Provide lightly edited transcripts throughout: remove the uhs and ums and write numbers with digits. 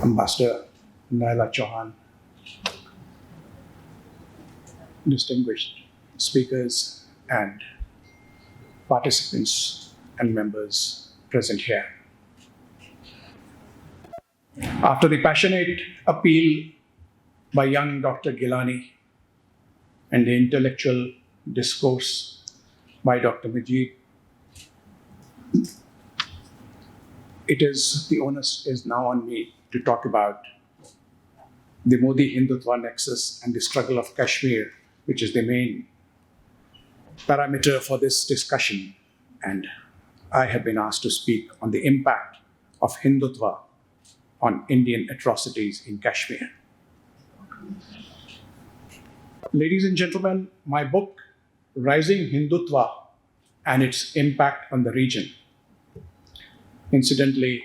Ambassador Naila Chauhan, distinguished speakers and participants and members present here. After the passionate appeal by young Dr. Gilani and the intellectual discourse by Dr. Majid, the onus is now on me to talk about the Modi Hindutva nexus and the struggle of Kashmir, which is the main parameter for this discussion. And I have been asked to speak on the impact of Hindutva on Indian atrocities in Kashmir. Ladies and gentlemen, my book, Rising Hindutva and its Impact on the Region. Incidentally,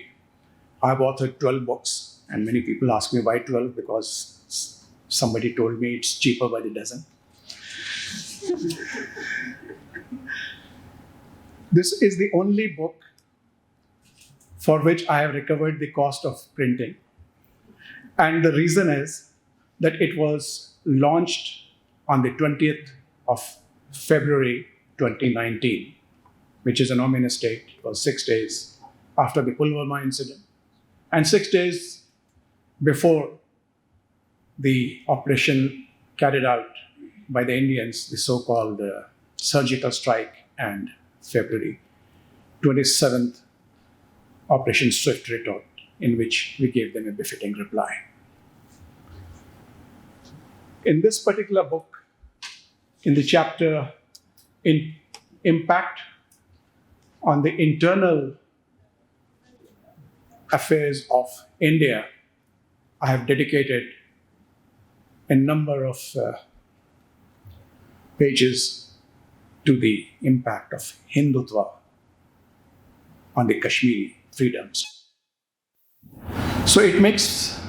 I've authored 12 books, and many people ask me why 12, because somebody told me it's cheaper by the dozen. This is the only book for which I have recovered the cost of printing. And the reason is that it was launched on the 20th of February 2019, which is an ominous date. It was 6 days after the Pulwama incident and 6 days before the operation carried out by the Indians, the so-called surgical strike, and February 27th, Operation Swift Retort, in which we gave them a befitting reply. In this particular book, in the chapter in Impact on the Internal Affairs of India, I have dedicated a number of pages to the impact of Hindutva on the Kashmiri freedoms. So it makes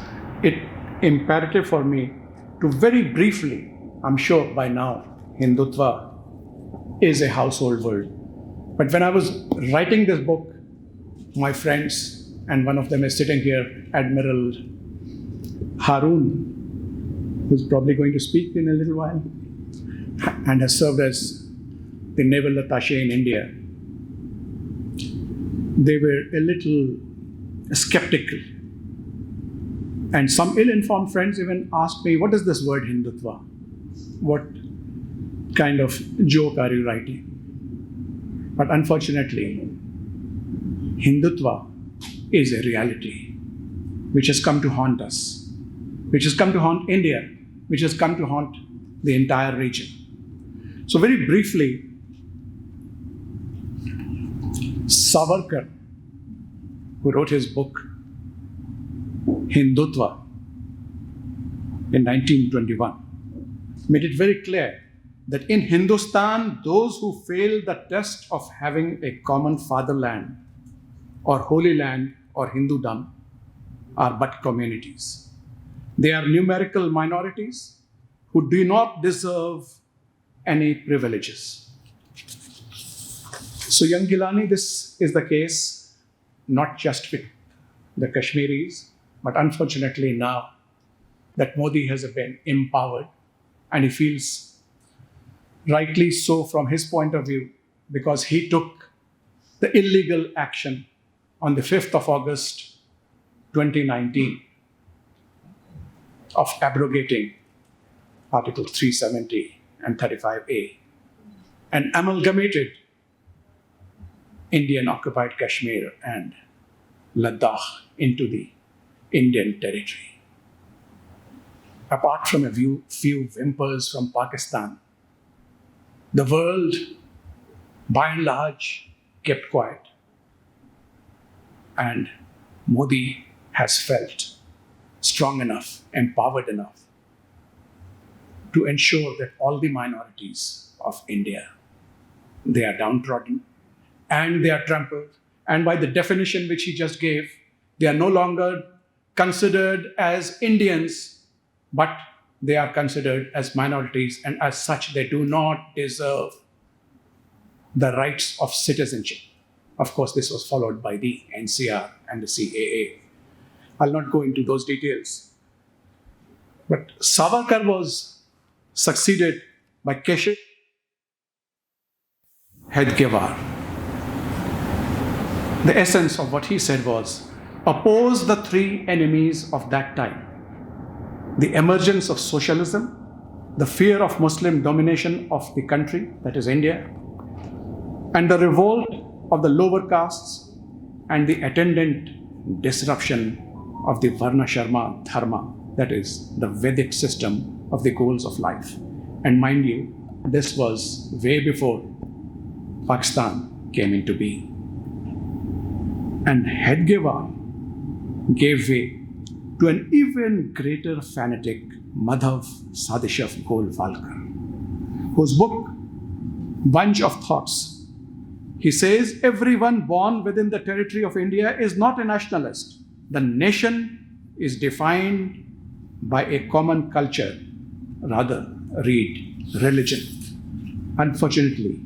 it imperative for me to very briefly, I'm sure by now, Hindutva is a household word. But when I was writing this book, my friends, and one of them is sitting here, Admiral Haroon, who's probably going to speak in a little while, and has served as the naval attaché in India, they were a little skeptical. And some ill-informed friends even asked me, what is this word Hindutva? What kind of joke are you writing? But unfortunately, Hindutva is a reality which has come to haunt us, which has come to haunt India, which has come to haunt the entire region. So very briefly, Savarkar, who wrote his book Hindutva in 1921, made it very clear that in Hindustan, those who fail the test of having a common fatherland or holy land or Hindudom are but communities. They are numerical minorities who do not deserve any privileges. So, young Gilani, this is the case not just with the Kashmiris, but unfortunately now that Modi has been empowered, and he feels rightly so from his point of view, because he took the illegal action on the 5th of August 2019 of abrogating Article 370 and 35A and amalgamated Indian occupied Kashmir and Ladakh into the Indian territory. Apart from a few whimpers from Pakistan, the world, by and large, kept quiet. And Modi has felt strong enough, empowered enough to ensure that all the minorities of India, they are downtrodden and they are trampled. And by the definition which he just gave, they are no longer considered as Indians, but they are considered as minorities, and as such, they do not deserve the rights of citizenship. Of course, this was followed by the NCR and the CAA. I'll not go into those details. But Savarkar was succeeded by Keshav Hedgewar. The essence of what he said was, oppose the three enemies of that time: the emergence of socialism, the fear of Muslim domination of the country, that is India, and the revolt of the lower castes and the attendant disruption of the Varna Sharma Dharma, that is the Vedic system of the goals of life. And mind you, this was way before Pakistan came into being. And Hedgewar gave way to an even greater fanatic, Madhav Sadishav Golwalkar, whose book, Bunch of Thoughts, he says, everyone born within the territory of India is not a nationalist. The nation is defined by a common culture, rather, read, religion. Unfortunately,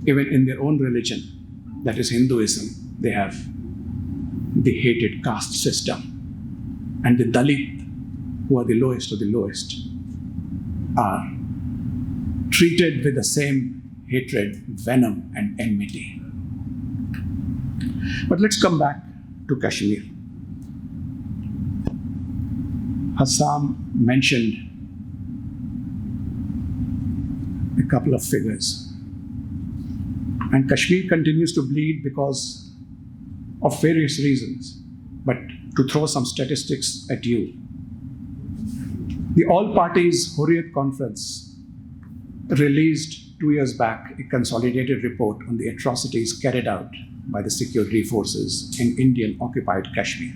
even in their own religion, that is Hinduism, they have the hated caste system. And the Dalit, who are the lowest of the lowest, are treated with the same hatred, venom, and enmity. But let's come back to Kashmir. Hassam mentioned a couple of figures. And Kashmir continues to bleed because of various reasons. But to throw some statistics at you, the All Parties Hurriyat Conference released 2 years back a consolidated report on the atrocities carried out by the security forces in Indian occupied Kashmir.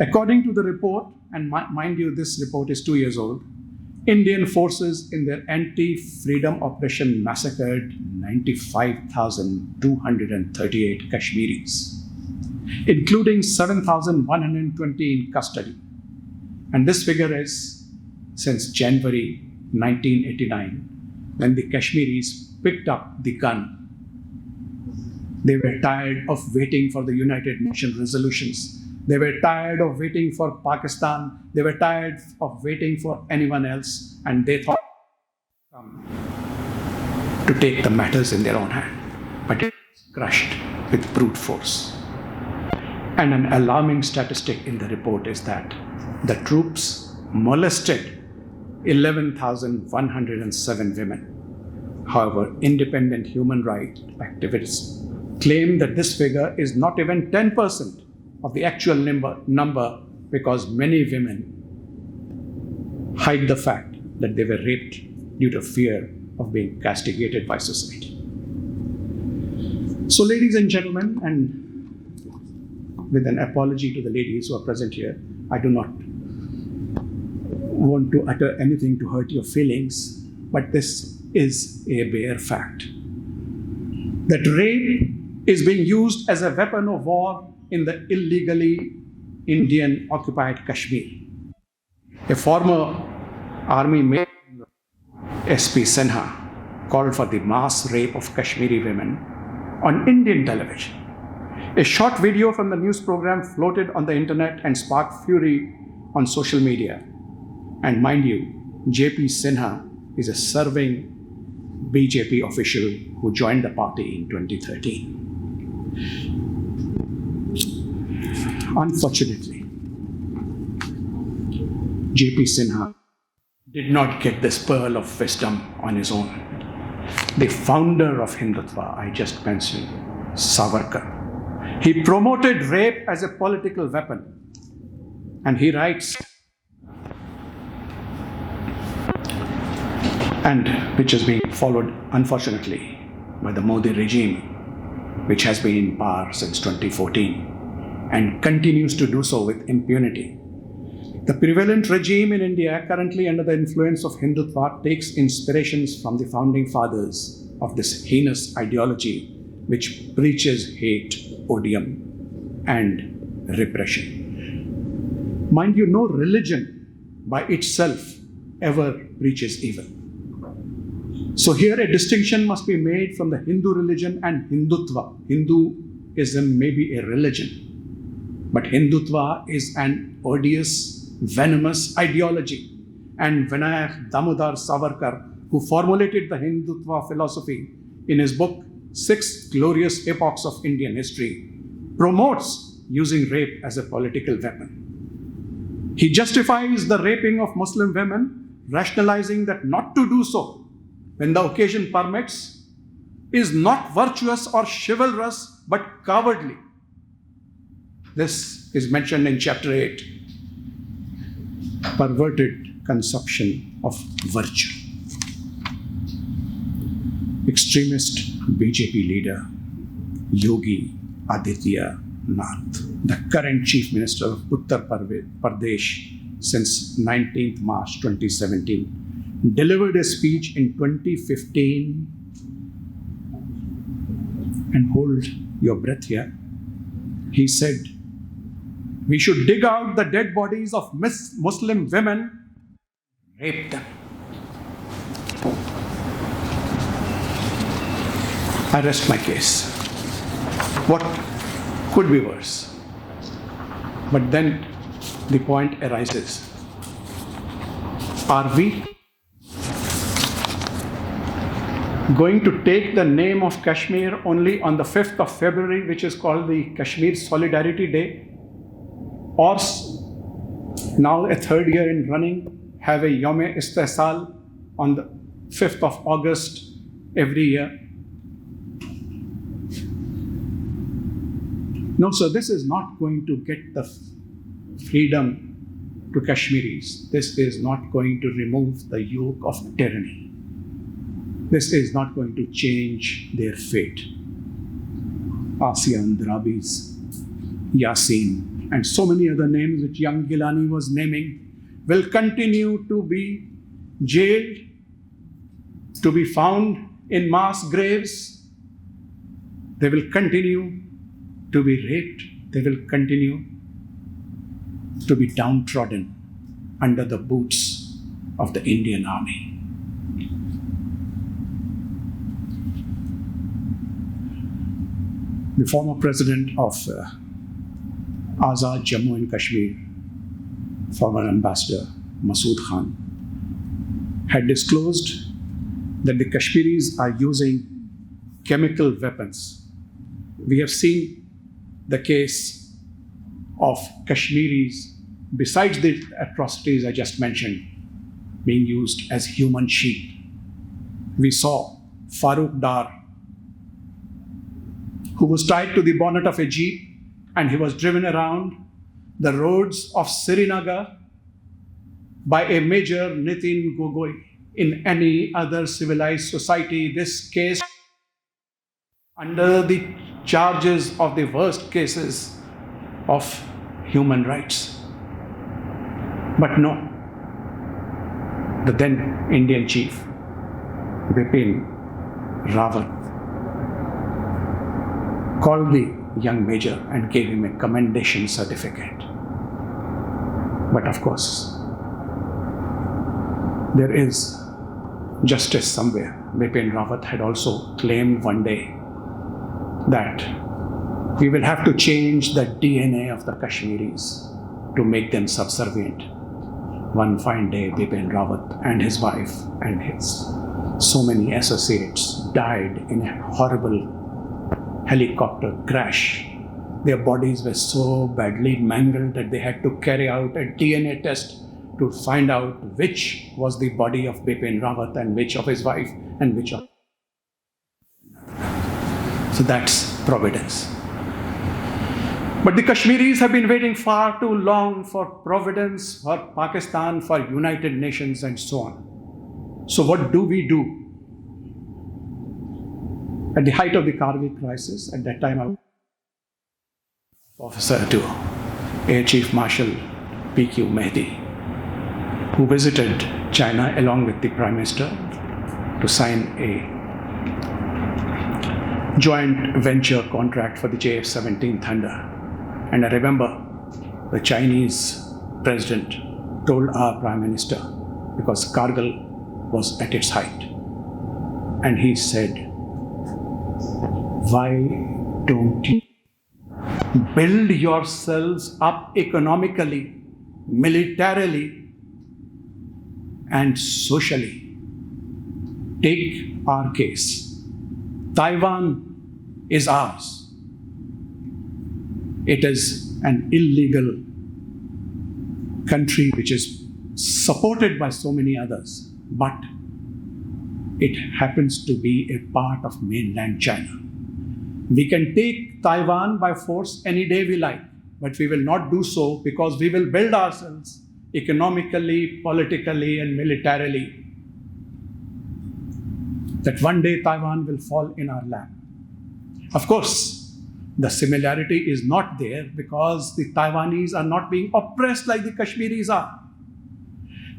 According to the report, and mind you, this report is 2 years old, Indian forces in their anti-freedom operation massacred 95,238 Kashmiris, including 7,120 in custody. And this figure is since January 1989, when the Kashmiris picked up the gun. They were tired of waiting for the United Nations resolutions. They were tired of waiting for Pakistan. They were tired of waiting for anyone else. And they thought to take the matters in their own hand. But it was crushed with brute force. And an alarming statistic in the report is that the troops molested 11,107 women. However, independent human rights activists claim that this figure is not even 10% of the actual number because many women hide the fact that they were raped due to fear of being castigated by society. So, ladies and gentlemen, and with an apology to the ladies who are present here, I do not want to utter anything to hurt your feelings, but this is a bare fact. That rape is being used as a weapon of war in the illegally Indian occupied Kashmir. A former army major, SP Sinha, called for the mass rape of Kashmiri women on Indian television. A short video from the news program floated on the internet and sparked fury on social media. And mind you, JP Sinha is a serving BJP official who joined the party in 2013. Unfortunately, JP Sinha did not get this pearl of wisdom on his own. The founder of Hindutva, I just mentioned, Savarkar, he promoted rape as a political weapon. And he writes, and which is being followed, unfortunately, by the Modi regime, which has been in power since 2014 and continues to do so with impunity. The prevalent regime in India, currently under the influence of Hindutva, takes inspirations from the founding fathers of this heinous ideology which preaches hate, odium, and repression. Mind you, no religion by itself ever preaches evil. So here a distinction must be made from the Hindu religion and Hindutva. Hinduism may be a religion, But Hindutva is an odious, venomous ideology. And Vinayak Damodar Savarkar, who formulated the Hindutva philosophy in his book, Six Glorious Epochs of Indian History, promotes using rape as a political weapon. He justifies the raping of Muslim women, rationalizing that not to do so, when the occasion permits, is not virtuous or chivalrous, but cowardly. This is mentioned in chapter 8, perverted conception of virtue. Extremist BJP leader Yogi Aditya Nath, the current Chief Minister of Uttar Pradesh since 19th March 2017, delivered a speech in 2015, and hold your breath here. He said, we should dig out the dead bodies of Muslim women, rape them. I rest my case. What could be worse? But then the point arises. Are we going to take the name of Kashmir only on the 5th of February, which is called the Kashmir Solidarity Day? Or now a third year in running, have a Yom-e Istihsal on the 5th of August every year? No, so this is not going to get the freedom to Kashmiris. This is not going to remove the yoke of tyranny. This is not going to change their fate. Asiya Andrabi's, Yasin, and so many other names which young Gilani was naming will continue to be jailed, to be found in mass graves. They will continue to be raped. They will continue to be downtrodden under the boots of the Indian Army. The former president of Azad Jammu and Kashmir, former ambassador Masood Khan, had disclosed that the Kashmiris are using chemical weapons. We have seen the case of Kashmiris, besides the atrocities I just mentioned, being used as human sheep. We saw Farooq Dar, who was tied to the bonnet of a jeep, and he was driven around the roads of Srinagar by a Major Nitin Gogoi. In any other civilized society, this case under the charges of the worst cases of human rights. But no, the then Indian chief, Bipin Rawat, called the young major and gave him a commendation certificate. But of course, there is justice somewhere. Bipin Rawat had also claimed one day that we will have to change the DNA of the Kashmiris to make them subservient. One fine day, Bipin Rawat and his wife and his so many associates died in a horrible helicopter crash. Their bodies were so badly mangled that they had to carry out a DNA test to find out which was the body of Bipin Rawat and which of his wife and which of... So that's providence. But the Kashmiris have been waiting far too long for providence, for Pakistan, for United Nations and so on. So what do we do? At the height of the Kargil crisis, at that time, I was officer to Air Chief Marshal P.Q. Mehdi, who visited China along with the Prime Minister to sign a joint venture contract for the JF-17 Thunder. And I remember the Chinese president told our Prime Minister, because Kargil was at its height, and he said, why don't you Build yourselves up economically, militarily, and socially. Take our case. Taiwan is ours. It is an illegal country which is supported by so many others, but it happens to be a part of mainland China. We can take Taiwan by force any day we like, but we will not do so because we will build ourselves economically, politically, and militarily. That one day Taiwan will fall in our lap. Of course, the similarity is not there because the Taiwanese are not being oppressed like the Kashmiris are.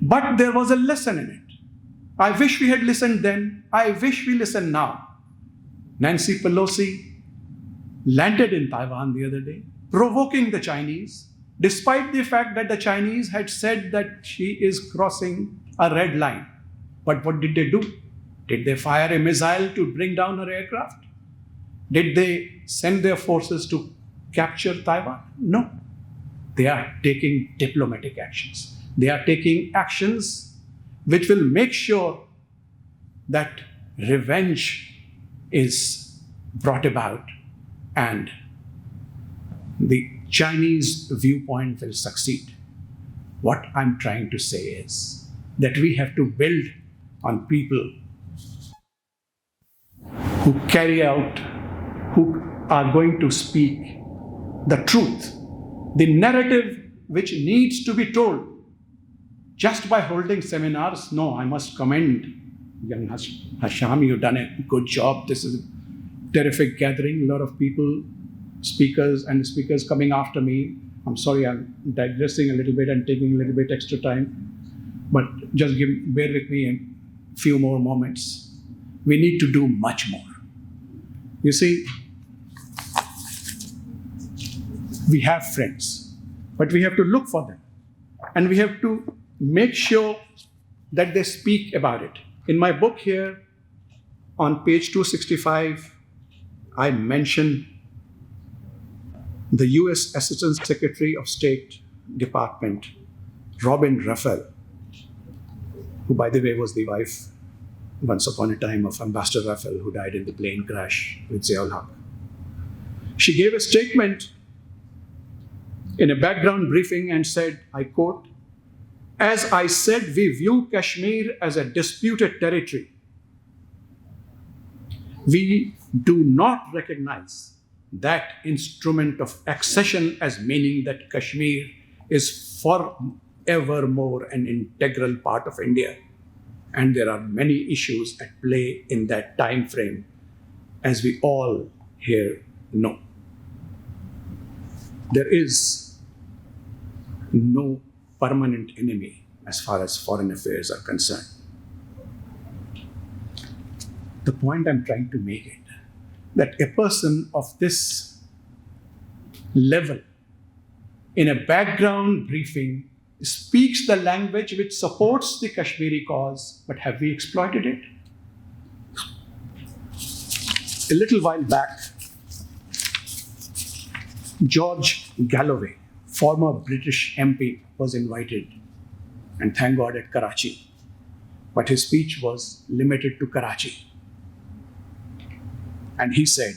But there was a lesson in it. I wish we had listened then. I wish we listen now. Nancy Pelosi landed in Taiwan the other day, provoking the Chinese, despite the fact that the Chinese had said that she is crossing a red line. But what did they do? Did they fire a missile to bring down her aircraft? Did they send their forces to capture Taiwan? No. They are taking diplomatic actions. They are taking actions which will make sure that revenge is brought about and the Chinese viewpoint will succeed. What I'm trying to say is that we have to build on people who carry out, who are going to speak the truth, the narrative which needs to be told. Just by holding seminars, no, I must commend young Hasham, you've done a good job. This is a terrific gathering, a lot of people, speakers coming after me. I'm sorry, I'm digressing a little bit and taking a little bit extra time, but just bear with me a few more moments. We need to do much more. You see, we have friends, but we have to look for them and we have to make sure that they speak about it. In my book here, on page 265, I mention the US Assistant Secretary of State Department, Robin Ruffel, who, by the way, was the wife once upon a time of Ambassador Ruffel, who died in the plane crash with Ziaul Haq. She gave a statement in a background briefing and said, I quote, "As I said, we view Kashmir as a disputed territory. We do not recognize that instrument of accession as meaning that Kashmir is forevermore an integral part of India. And there are many issues at play in that time frame, as we all here know. There is no permanent enemy as far as foreign affairs are concerned." The point I'm trying to make it, that a person of this level in a background briefing speaks the language which supports the Kashmiri cause, but have we exploited it? A little while back, George Galloway, former British MP, was invited, and thank God at Karachi, but his speech was limited to Karachi. And he said,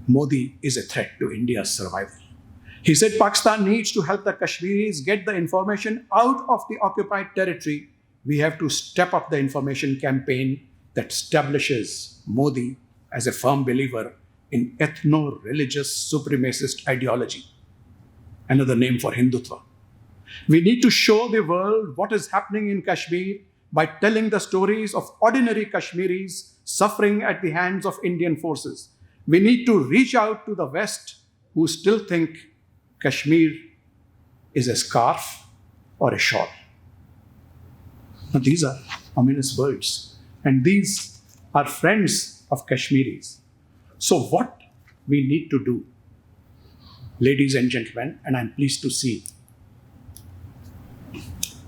Modi is a threat to India's survival. He said Pakistan needs to help the Kashmiris get the information out of the occupied territory. We have to step up the information campaign that establishes Modi as a firm believer in ethno-religious supremacist ideology, another name for Hindutva. We need to show the world what is happening in Kashmir by telling the stories of ordinary Kashmiris suffering at the hands of Indian forces. We need to reach out to the West, who still think Kashmir is a scarf or a shawl. Now, these are ominous words, and these are friends of Kashmiris. So what we need to do, ladies and gentlemen, and I'm pleased to see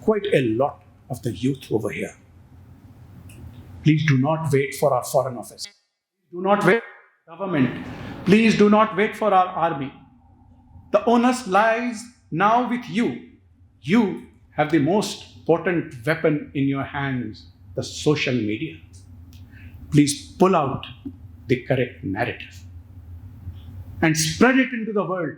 quite a lot of the youth over here. Please do not wait for our foreign office. Do not wait for the government Please do not wait for our army. The onus lies now with you. You have the most potent weapon in your hands, the social media. Please pull out the correct narrative and spread it into the world.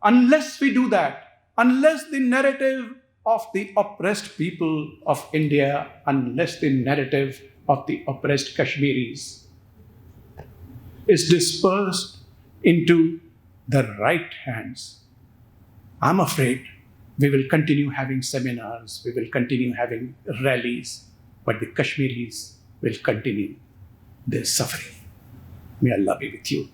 Unless we do that, unless the narrative of the oppressed people of India, unless the narrative of the oppressed Kashmiris is dispersed into the right hands, I'm afraid we will continue having seminars, we will continue having rallies, but the Kashmiris will continue their suffering. May Allah be with you.